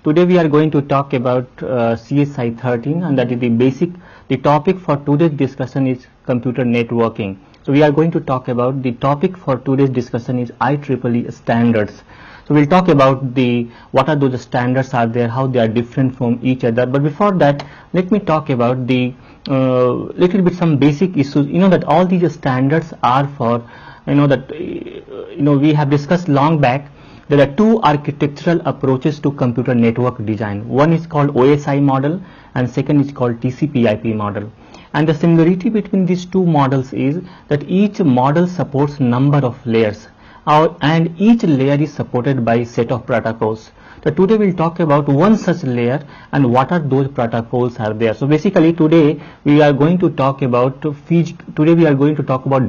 Today we are going to talk about CSI-13, and that is the topic for today's discussion is computer networking. So we are going to talk about the topic for today's discussion is IEEE standards. So we'll talk about what are those standards are there, how they are different from each other. But before that, let me talk about the little bit some basic issues. You know that all these standards are for, we have discussed long back. There are two architectural approaches to computer network design. One is called OSI model and second is called TCP/IP model. And the similarity between these two models is that each model supports number of layers, and each layer is supported by a set of protocols. So today we'll talk about one such layer and what are those protocols are there. So basically today we are going to talk about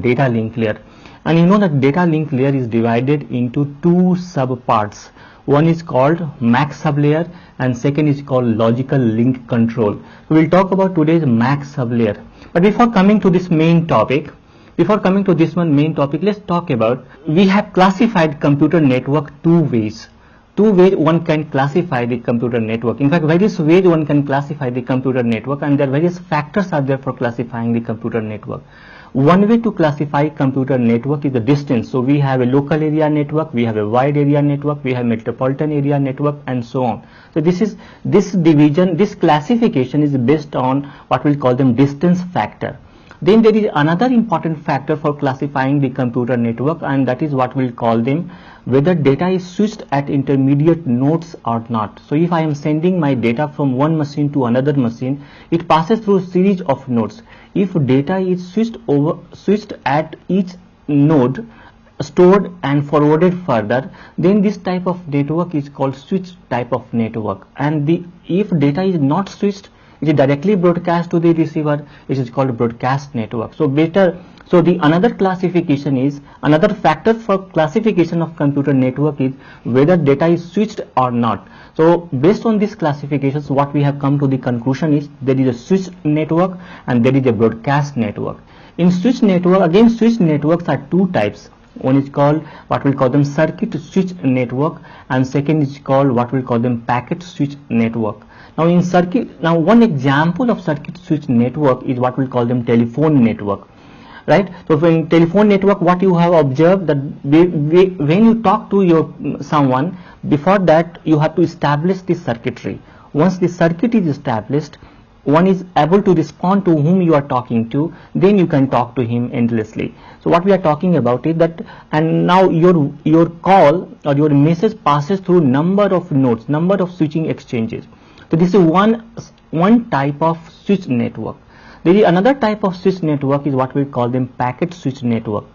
data link layer. And you know that data link layer is divided into two sub parts. One is called MAC sublayer and second is called logical link control. So we'll talk about today's MAC sublayer. But before coming to this main topic, let's talk about, we have classified computer network two ways. Two ways one can classify the computer network. In fact, various ways one can classify the computer network, and there are various factors are there for classifying the computer network. One way to classify computer network is the distance. So we have a local area network, we have a wide area network, we have metropolitan area network, and so on. So this classification is based on what we'll call them distance factor. Then there is another important factor for classifying the computer network, and that is what we'll call them whether data is switched at intermediate nodes or not. So if I am sending my data from one machine to another machine, it passes through a series of nodes. If data is switched at each node, stored and forwarded further, then this type of network is called switch type of network. And if data is not switched, it is directly broadcast to the receiver, it is called broadcast network. So another factor for classification of computer network is whether data is switched or not. So based on these classifications, what we have come to the conclusion is there is a switch network and there is a broadcast network. In switch network, again switch networks are two types. One is called what we call them circuit switch network, and second is called what we call them packet switch network. Now one example of circuit switch network is what we call them telephone network, right? So in telephone network, what you have observed that when you talk to someone, before that you have to establish the circuitry. Once the circuit is established, one is able to respond to whom you are talking to, then you can talk to him endlessly. So what we are talking about is that, and now your call or your message passes through number of nodes, number of switching exchanges. So this is one type of switch network. There is another type of switch network is what we call them packet switch network.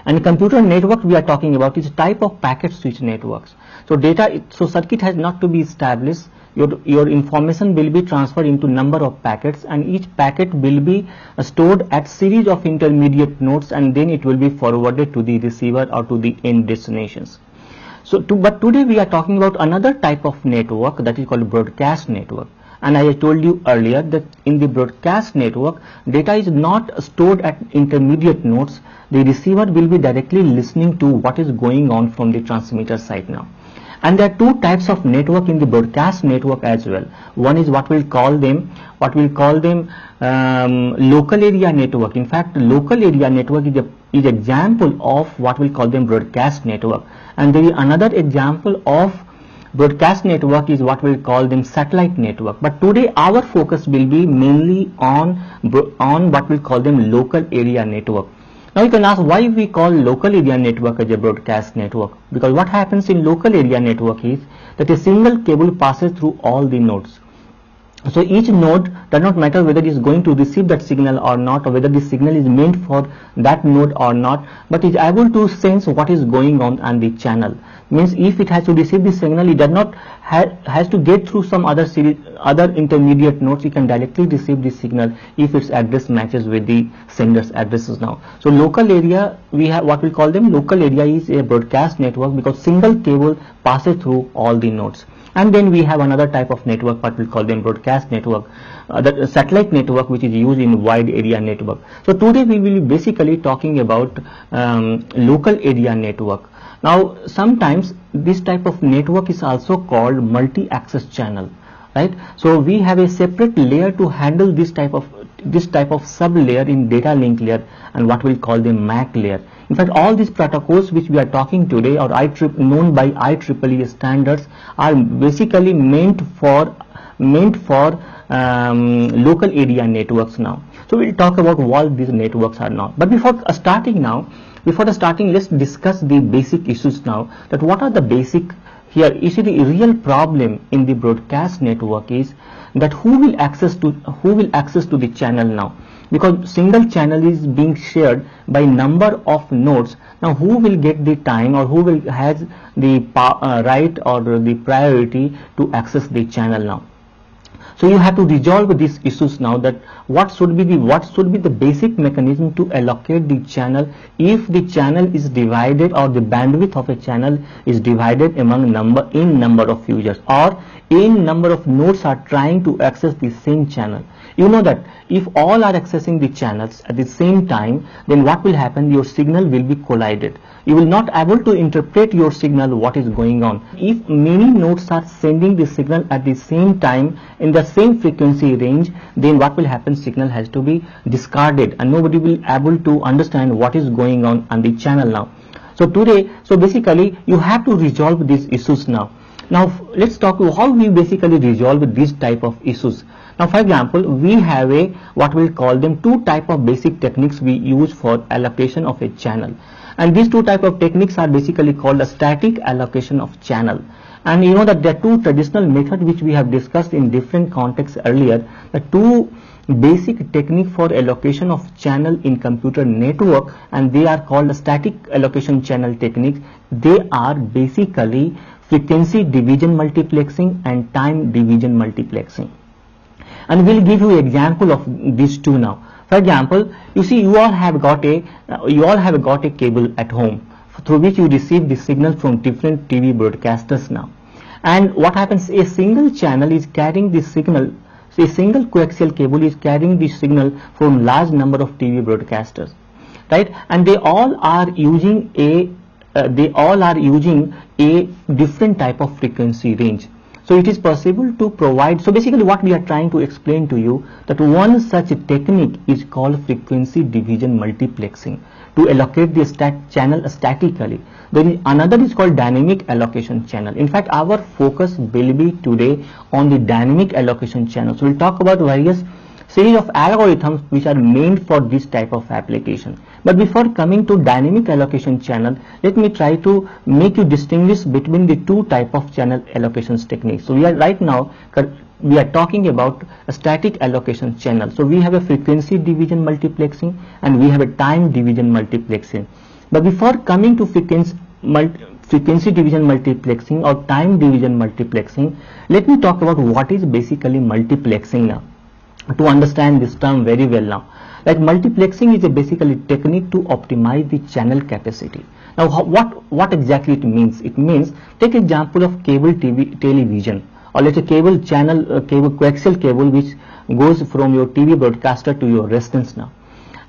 And computer network we are talking about is type of packet switch networks. So circuit has not to be established. Your information will be transferred into number of packets, and each packet will be stored at series of intermediate nodes, and then it will be forwarded to the receiver or to the end destinations. But today we are talking about another type of network that is called broadcast network. And I told you earlier that in the broadcast network, data is not stored at intermediate nodes. The receiver will be directly listening to what is going on from the transmitter side now. And there are two types of network in the broadcast network as well. One is what we'll call them local area network. In fact, local area network is example of what we'll call them broadcast network. And there is another example of broadcast network is what we'll call them satellite network. But today our focus will be mainly on what we'll call them local area network. Now you can ask why we call local area network as a broadcast network. Because what happens in local area network is that a single cable passes through all the nodes. So each node does not matter whether it is going to receive that signal or not, or whether the signal is meant for that node or not, but is able to sense what is going on the channel. Means if it has to receive the signal, it does not has to get through some other intermediate nodes. It can directly receive the signal if its address matches with the sender's addresses now. So local area, we have what we call them local area is a broadcast network because single cable passes through all the nodes. And then we have another type of network, what we call them broadcast network, the satellite network, which is used in wide area network. So today we will be basically talking about local area network. Now sometimes this type of network is also called multi-access channel, right? So we have a separate layer to handle this type of sub layer in data link layer, and what we'll call the MAC layer. In fact, all these protocols which we are talking today, or known by IEEE standards, are basically meant for local area networks now. So we'll talk about what these networks are now. But before starting, let's discuss the basic issues now. That what are the basic here? You see, the real problem in the broadcast network is that who will access to the channel now, because single channel is being shared by number of nodes. Now who will get the time, or who has the right or the priority to access the channel now? So you have to resolve these issues now, that what should be the basic mechanism to allocate the channel if the channel is divided, or the bandwidth of a channel is divided among number of users, or in number of nodes are trying to access the same channel. You know that if all are accessing the channels at the same time, then what will happen? Your signal will be collided. You will not able to interpret your signal, what is going on. If many nodes are sending the signal at the same time in the same frequency range, then what will happen? Signal has to be discarded, and nobody will able to understand what is going on the channel now. So basically you have to resolve these issues now. Now let's talk about how we basically resolve these type of issues. Now for example, we have what we'll call them two type of basic techniques we use for allocation of a channel, and these two type of techniques are basically called a static allocation of channel. And you know that there are two traditional methods which we have discussed in different contexts earlier. The two basic technique for allocation of channel in computer network, and they are called the static allocation channel techniques. They are basically frequency division multiplexing and time division multiplexing. And we'll give you an example of these two now. For example, you see, you all have got a cable at home through which you receive the signal from different TV broadcasters now. And what happens? A single channel is carrying the signal. So a single coaxial cable is carrying the signal from large number of TV broadcasters, right? And they all are using a different type of frequency range. So it is possible to provide. So basically what we are trying to explain to you, that one such technique is called frequency division multiplexing, to allocate the channel statically. There is another is called dynamic allocation channel. In fact, our focus will be today on the dynamic allocation channel. So we'll talk about various series of algorithms which are meant for this type of application. But before coming to dynamic allocation channel, let me try to make you distinguish between the two type of channel allocations techniques. So we are talking about a static allocation channel. So we have a frequency division multiplexing and we have a time division multiplexing. But before coming to frequency division multiplexing or time division multiplexing, let me talk about what is basically multiplexing now, to understand this term very well now. Like multiplexing is a basically technique to optimize the channel capacity. Now what exactly it means? It means, take example of cable television, or let's say cable channel, coaxial cable which goes from your TV broadcaster to your residence now.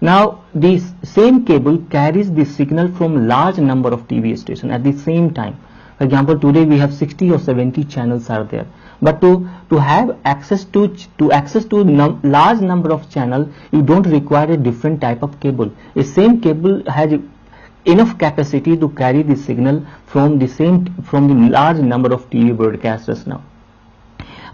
Now this same cable carries the signal from large number of TV stations at the same time. For example, today we have 60 or 70 channels are there. But to have access to large number of channel, you don't require a different type of cable. A same cable has enough capacity to carry the signal from the large number of TV broadcasters now.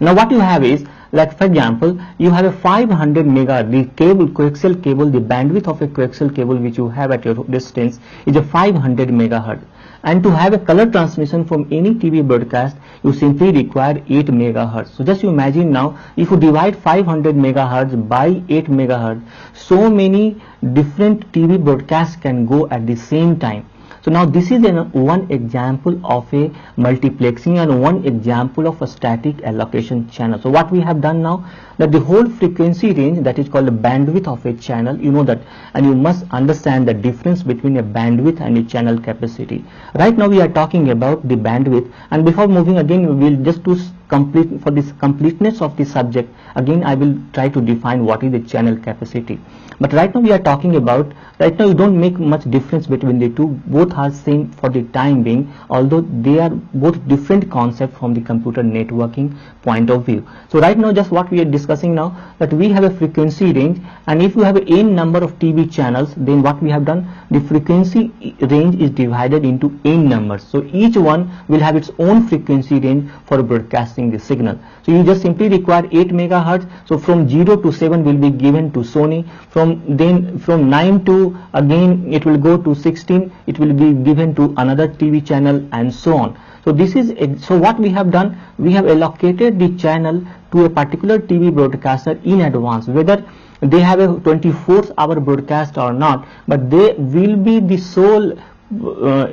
Now what you have is, like for example, you have a 500 megahertz, the coaxial cable, the bandwidth of a coaxial cable which you have at your distance is a 500 megahertz. And to have a color transmission from any TV broadcast, you simply require 8 megahertz. So just you imagine now, if you divide 500 megahertz by 8 megahertz, so many different TV broadcasts can go at the same time. So now this is one example of a multiplexing and one example of a static allocation channel. So what we have done now, that the whole frequency range, that is called the bandwidth of a channel, you know that, and you must understand the difference between a bandwidth and a channel capacity. Right now we are talking about the bandwidth, and before moving again, we will just to complete, for this completeness of the subject, again I will try to define what is the channel capacity. But right now we are talking about, right now you don't make much difference between the two, both are same for the time being, although they are both different concepts from the computer networking point of view. So right now just what we are discussing now, that we have a frequency range, and if you have n number of TV channels, then what we have done, the frequency range is divided into n numbers. So each one will have its own frequency range for broadcasting the signal. So you just simply require 8 megahertz. So from 0 to 7 will be given to Sony. From 9 to, again it will go to 16, it will be given to another TV channel, and so on. So this is, so what we have done, we have allocated the channel to a particular TV broadcaster in advance, whether they have a 24-hour broadcast or not, but they will be the sole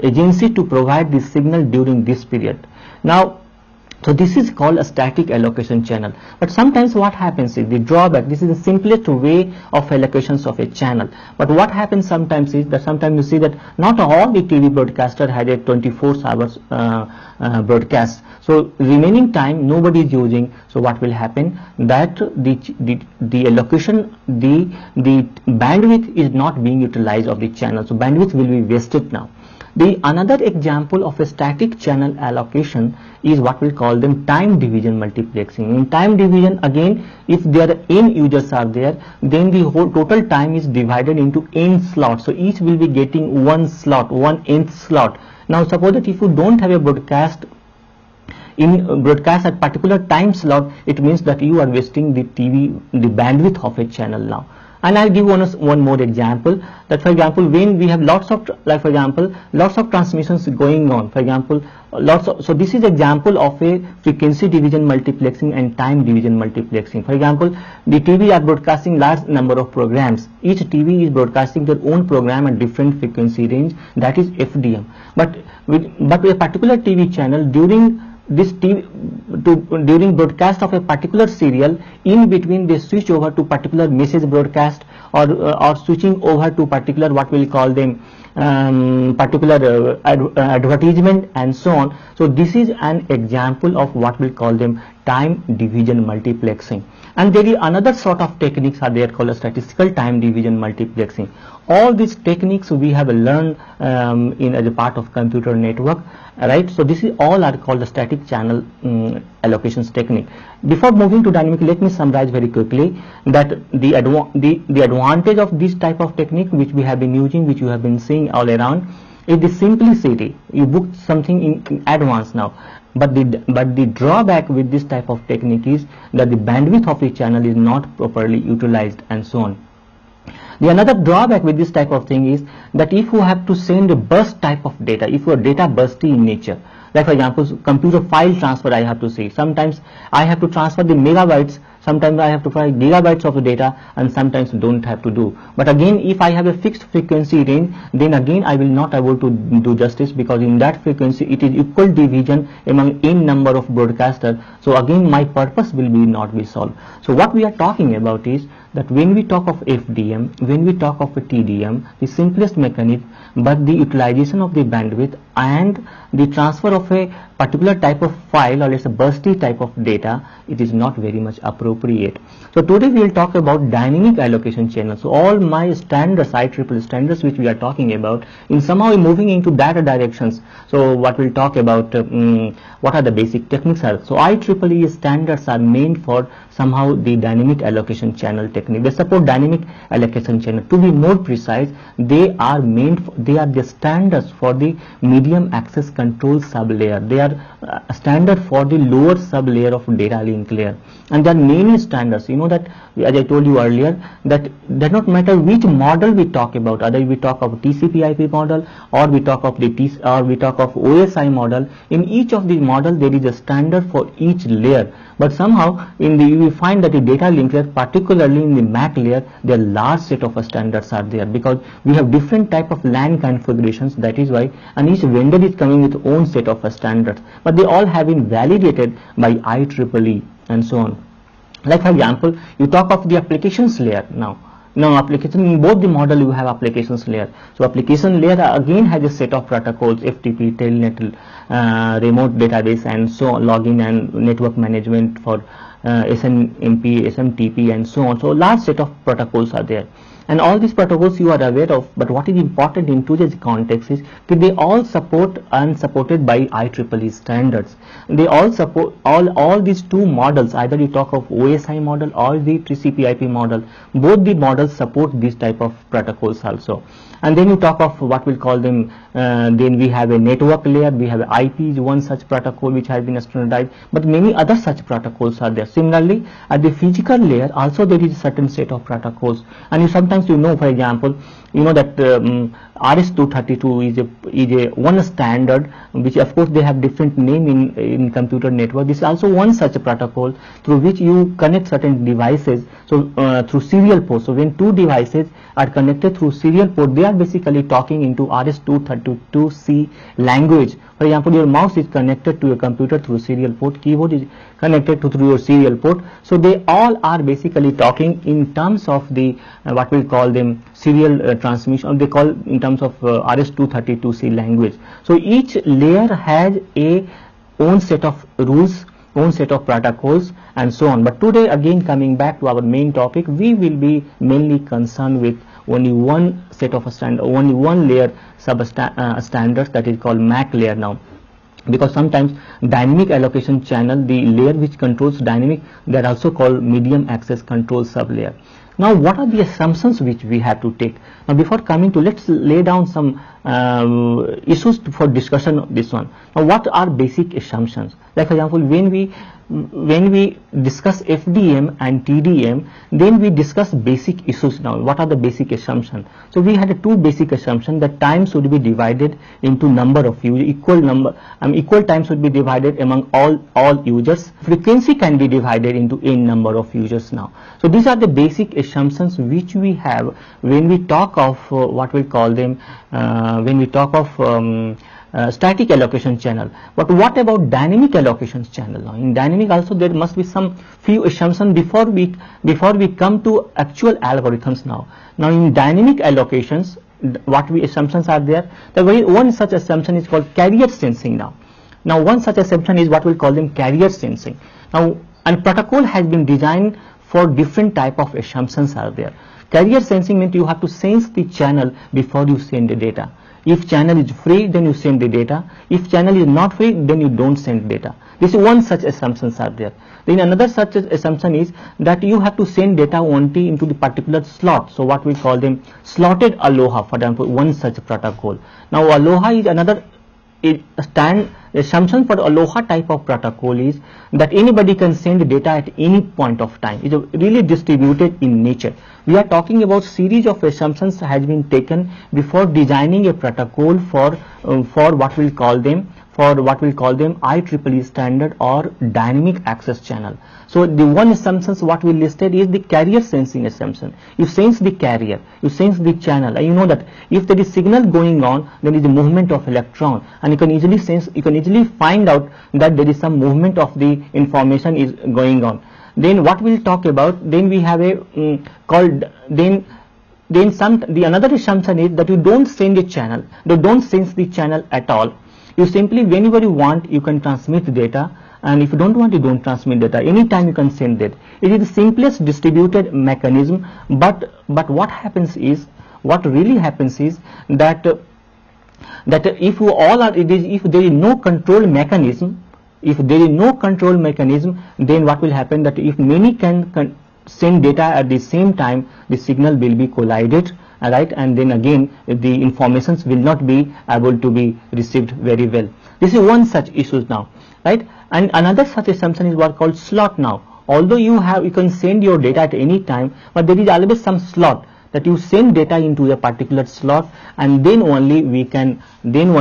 agency to provide the signal during this period. Now, so this is called a static allocation channel. But sometimes what happens is the drawback, this is the simplest way of allocations of a channel. But what happens sometimes is that sometimes you see that not all the TV broadcaster had a 24 hours broadcast. So remaining time nobody is using. So what will happen, that the allocation, the bandwidth is not being utilized of the channel. So bandwidth will be wasted now. The another example of a static channel allocation is what we call them time division multiplexing. In time division, again, if there are n users are there, then the whole total time is divided into n slots. So each will be getting one slot, one nth slot. Now suppose that if you don't have a broadcast at particular time slot, it means that you are wasting the bandwidth of a channel now. And I'll give one more example, that for example, when we have lots of, like for example, lots of transmissions going on, for example, so this is example of a frequency division multiplexing and time division multiplexing. For example, the TV are broadcasting large number of programs. Each TV is broadcasting their own program at different frequency range, that is FDM. But with a particular TV channel, during broadcast of a particular serial, in between they switch over to particular message broadcast, or switching over to particular, what we'll call them, particular advertisement, and so on. So this is an example of what we call them time division multiplexing. And there is another sort of techniques are there called a statistical time division multiplexing. All these techniques we have learned as a part of computer network, right? So this is all are called the static channel allocations technique. Before moving to dynamic, let me summarize very quickly that the advantage of this type of technique which we have been using, which you have been seeing all around, is the simplicity. You booked something in advance now. But the drawback with this type of technique is that the bandwidth of the channel is not properly utilized, and so on. The another drawback with this type of thing is that if you have to send a burst type of data, if your data bursty in nature, like for example, computer file transfer I have to say, sometimes I have to transfer the megabytes, sometimes I have to file gigabytes of the data, and sometimes don't have to do. But again, if I have a fixed frequency range, then again I will not able to do justice, because in that frequency it is equal division among n number of broadcasters. So again my purpose will be not be solved. So what we are talking about is that when we talk of FDM, when we talk of a TDM, the simplest mechanism, but the utilization of the bandwidth and the transfer of a particular type of file, or let's say bursty type of data, it is not very much appropriate. So today we will talk about dynamic allocation channels. So all my standards, IEEE standards which we are talking about, in somehow moving into data directions. So what we'll talk about, what are the basic techniques are. So IEEE standards are meant for somehow the dynamic allocation channel technique. They support dynamic allocation channel. To be more precise, they are the standards for the medium access control sublayer. They are standard for the lower sublayer of data link layer. And there are many standards. You know that, as I told you earlier, that does not matter which model we talk about, either we talk of TCP/IP model, or we talk of OSI model. In each of these models there is a standard for each layer. But somehow you will find that the data link layer, particularly in in the MAC layer, there are large set of standards are there, because we have different type of LAN configurations. That is why, and each vendor is coming with own set of standards, but they all have been validated by IEEE and so on. Like for example, you talk of the applications layer now. Now application, in both the model you have applications layer. So application layer again has a set of protocols, FTP, Telnet, remote database, and so on, login and network management for SNMP, SMTP, and so on. So large set of protocols are there, and all these protocols you are aware of. But what is important in today's context is that they all support and supported by IEEE standards. They all support all these two models. Either you talk of OSI model or the TCP/IP model. Both the models support this type of protocols also. And then you talk of what we'll call them, then we have a network layer, we have IP is one such protocol which has been standardized, but many other such protocols are there. Similarly, at the physical layer also there is a certain set of protocols, and you sometimes for example, you know that RS-232 is a one standard, which of course they have different name in computer network. This is also one such a protocol through which you connect certain devices, so through serial port. So when two devices are connected through serial port, they are basically talking into RS-232C language. For example, your mouse is connected to your computer through serial port, keyboard is connected to through your serial port. So they all are basically talking in terms of the what we call them serial transmission, they call in terms of RS-232C language. So each layer has a own set of rules, own set of protocols, and so on. But today, again coming back to our main topic, we will be mainly concerned with only one set of only one layer standards, that is called MAC layer now. Because sometimes dynamic allocation channel, the layer which controls dynamic, they are also called medium access control sublayer. Now what are the assumptions which we have to take? Now before coming to, let's lay down some issues for discussion of this one. Now what are basic assumptions? Like for example, when we discuss FDM and TDM, then we discuss basic issues. Now what are the basic assumptions? So we had two basic assumptions, that time should be divided into number of users, equal time should be divided among all users. Frequency can be divided into n number of users now. So these are the basic assumptions which we have when we talk of what we call them when we talk of static allocation channel. But what about dynamic allocation channel? Now in dynamic also there must be some few assumptions before we come to actual algorithms now. Now in dynamic allocations, what assumptions are there? The one such assumption is called carrier sensing now. Now one such assumption is what we call them carrier sensing. Now, and protocol has been designed for different type of assumptions are there. Carrier sensing means you have to sense the channel before you send the data. If channel is free, then you send the data. If channel is not free, then you don't send data. This is one such assumptions are there. Then another such assumption is that you have to send data only into the particular slot. So what we call them slotted aloha, for example, one such protocol. Now aloha is another assumption for aloha type of protocol is that anybody can send data at any point of time. It is really distributed in nature. We are talking about series of assumptions has been taken before designing a protocol for what we'll call them IEEE standard or dynamic access channel. So the one assumptions what we listed is the carrier sensing assumption. You sense the carrier, you sense the channel, and you know that if there is signal going on, then there is a movement of electron, and you can easily find out that there is some movement of the information is going on. Then what we'll talk about, then we have a the another assumption is that you don't send a channel, you don't sense the channel at all. You simply, whenever you want, you can transmit data, and if you don't want, you don't transmit data. Anytime you can send it. It is the simplest distributed mechanism, but what really happens is that if you all are, if there is no control mechanism, then what will happen, that if many can send data at the same time, the signal will be collided, right, and then again the informations will not be able to be received very well. This is one such issue now, right? And another such assumption is what called slot now. Although you can send your data at any time, but there is always some slot that you send data into a particular slot, and then only we can send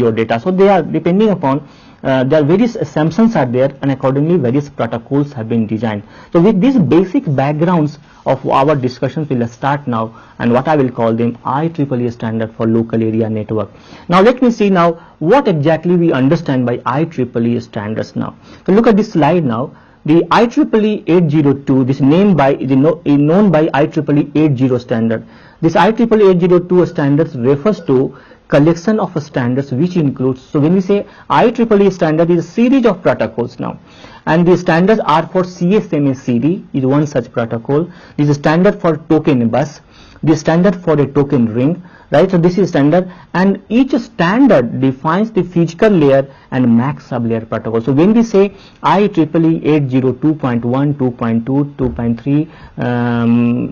your data. So they are depending upon there are various assumptions are there, and accordingly various protocols have been designed. So with these basic backgrounds of our discussions, we'll start now, and what I will call them IEEE standard for local area network. Now let me see now what exactly we understand by IEEE standards now. So look at this slide now. The IEEE 802, this name by is known by IEEE 80 standard. This IEEE 802 standards refers to collection of standards which includes, so when we say IEEE standard is a series of protocols now, and the standards are for CSMA-CD is one such protocol. This is standard for token bus, the standard for a token ring, right? So this is standard, and each standard defines the physical layer and max sublayer protocol. So when we say IEEE 802.1, 2.2, 2.3,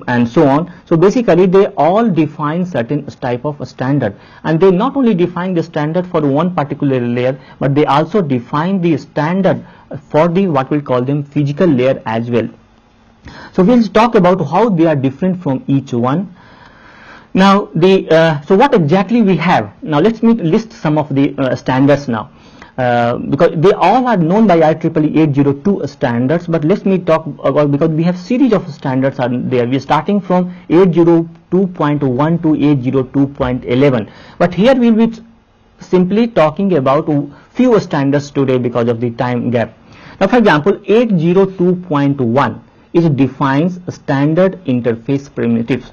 and so on, so basically they all define certain type of standard, and they not only define the standard for one particular layer, but they also define the standard for the what we call them physical layer as well. So we'll talk about how they are different from each one. Now so what exactly we have now, let's list some of the standards now, because they all are known by IEEE 802 standards, but let me talk about, because we have series of standards are there. We are starting from 802.1 to 802.11, but here we will be simply talking about few standards today because of the time gap. Now for example, 802.1 it defines standard interface primitives.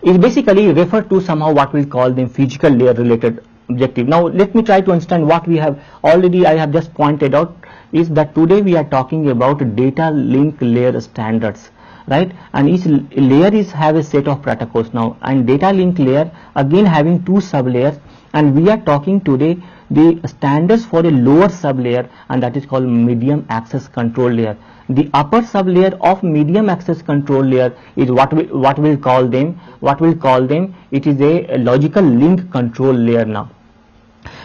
It basically refer to somehow what we call them physical layer related objective. Now let me try to understand what we have already. I have just pointed out is that today we are talking about data link layer standards, right? And each layer have a set of protocols now, and data link layer again having two sub layers, and we are talking today the standards for a lower sub layer, and that is called medium access control layer. The upper sub layer of medium access control layer is what we'll call them. It is a logical link control layer now.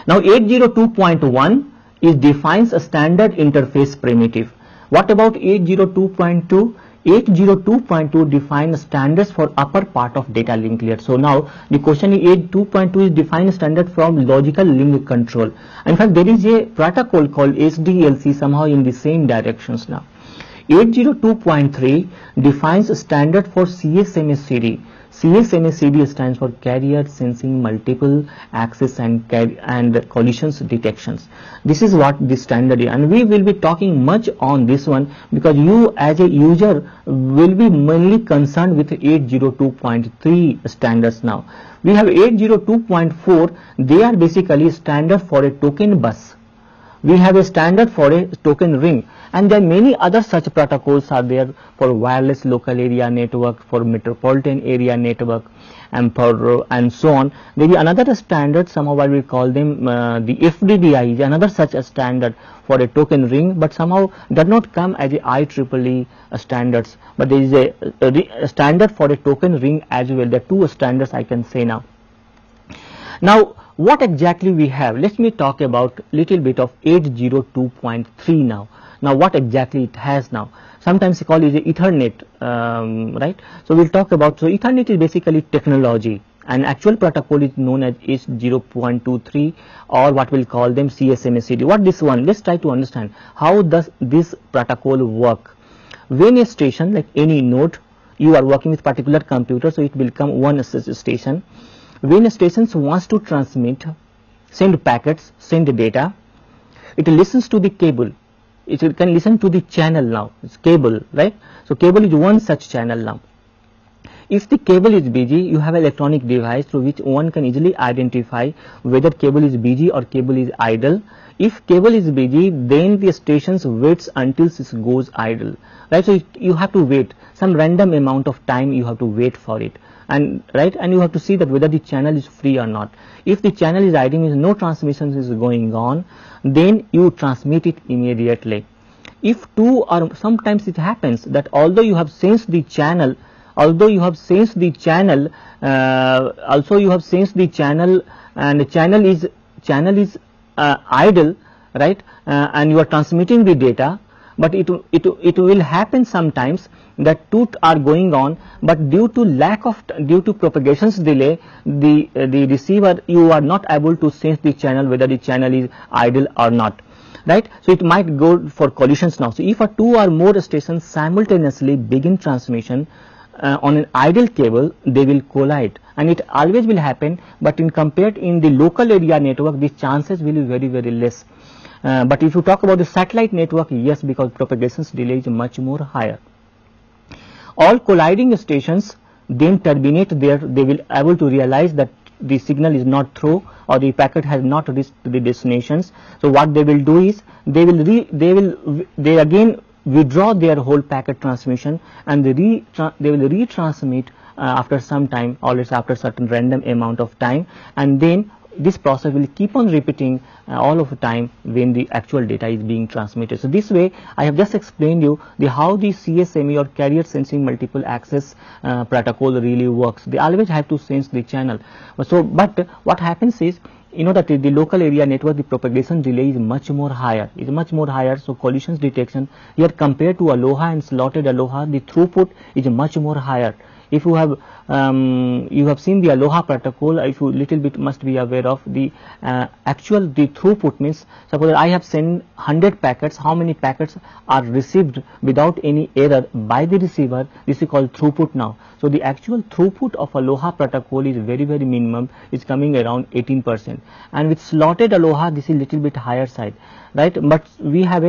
Now 802.1 is defines a standard interface primitive. What about 802.2? 802.2 defines standards for upper part of data link layer. So now the question is 802.2 is define standard from logical link control. In fact, there is a protocol called SDLC somehow in the same directions now. 802.3 defines a standard for CSMA-CD. CSMA-CD stands for carrier sensing multiple access and collisions detections. This is what the standard is, and we will be talking much on this one because you as a user will be mainly concerned with 802.3 standards now. We have 802.4, they are basically standard for a token bus. We have a standard for a token ring, and there are many other such protocols are there for wireless local area network, for metropolitan area network, and for and so on. There is another standard, somehow I will call them the FDDI is another such a standard for a token ring, but somehow does not come as a IEEE standards, but there is a standard for a token ring as well. There are two standards I can say now. Now what exactly we have? Let me talk about little bit of 802.3 now. Now what exactly it has now? Sometimes we call it Ethernet, right? So we'll talk about, so Ethernet is basically technology, and actual protocol is known as 0.23 or what we'll call them CSMA-CD. What this one? Let's try to understand how does this protocol work. When a station, like any node, you are working with particular computer, so it will come one station. When a station wants to transmit, send packets, send data, it listens to the cable. It can listen to the channel now. It's cable, right? So cable is one such channel now. If the cable is busy, you have an electronic device through which one can easily identify whether cable is busy or cable is idle. If cable is busy, then the station waits until it goes idle, right? So you have to wait some random amount of time. You have to wait for it, and right, and you have to see that whether the channel is free or not. If the channel is idle, means no transmission is going on, then you transmit it immediately. If two or sometimes it happens that although you have sensed the channel, and the channel is idle, right, and you are transmitting the data, but it will happen sometimes that two are going on, but due to propagations delay, the receiver, you are not able to sense the channel whether the channel is idle or not. right? So it might go for collisions now. So if a two or more stations simultaneously begin transmission on an ideal cable, they will collide, and it always will happen, but in compared in the local area network, the chances will be very, very less. But if you talk about the satellite network, yes, because propagation delay is much more higher. All colliding stations then terminate there. They will able to realize that the signal is not through, or the packet has not reached the destinations. So what they will do is they will again withdraw their whole packet transmission, and they will retransmit after some time, or let's say after certain random amount of time, and then this process will keep on repeating all of the time when the actual data is being transmitted. So this way I have just explained you how the CSMA or carrier sensing multiple access protocol really works. They always have to sense the channel. So but what happens is, you know, that the local area network, the propagation delay is much more higher, so collisions detection here compared to Aloha and slotted Aloha, the throughput is much more higher. If you have seen the Aloha protocol, if you little bit must be aware of the actual the throughput means, suppose I have sent 100 packets, how many packets are received without any error by the receiver, this is called throughput now. So the actual throughput of Aloha protocol is very, very minimum, is coming around 18%, and with slotted Aloha this is little bit higher side, right? But we have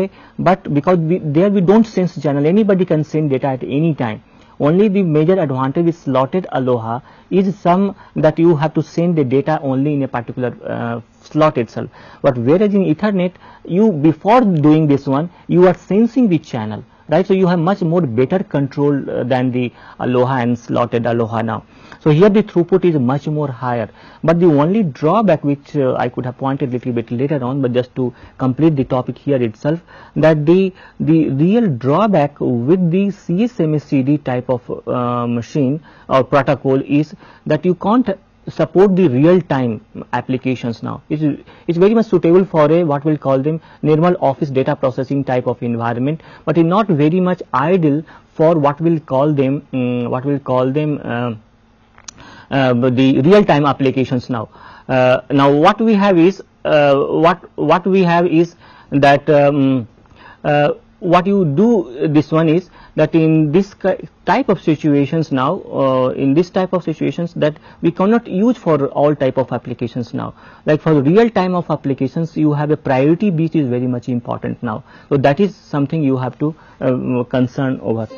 because there we don't sense channel, anybody can send data at any time. Only the major advantage with slotted Aloha is that you have to send the data only in a particular slot itself. But whereas in Ethernet, you before doing this one, you are sensing the channel, right? So you have much more better control than the Aloha and slotted Aloha now. So here the throughput is much more higher, but the only drawback which I could have pointed little bit later on, but just to complete the topic here itself, that the real drawback with the CSMA CD type of machine or protocol is that you can't support the real time applications now. It's very much suitable for a what we'll call them normal office data processing type of environment, but it's not very much ideal for what we'll call them the real time applications now. Now what we have is that what you do this one is that in this type of situations now, that we cannot use for all type of applications now. Like for real time of applications, you have a priority which is very much important now. So that is something you have to concern over.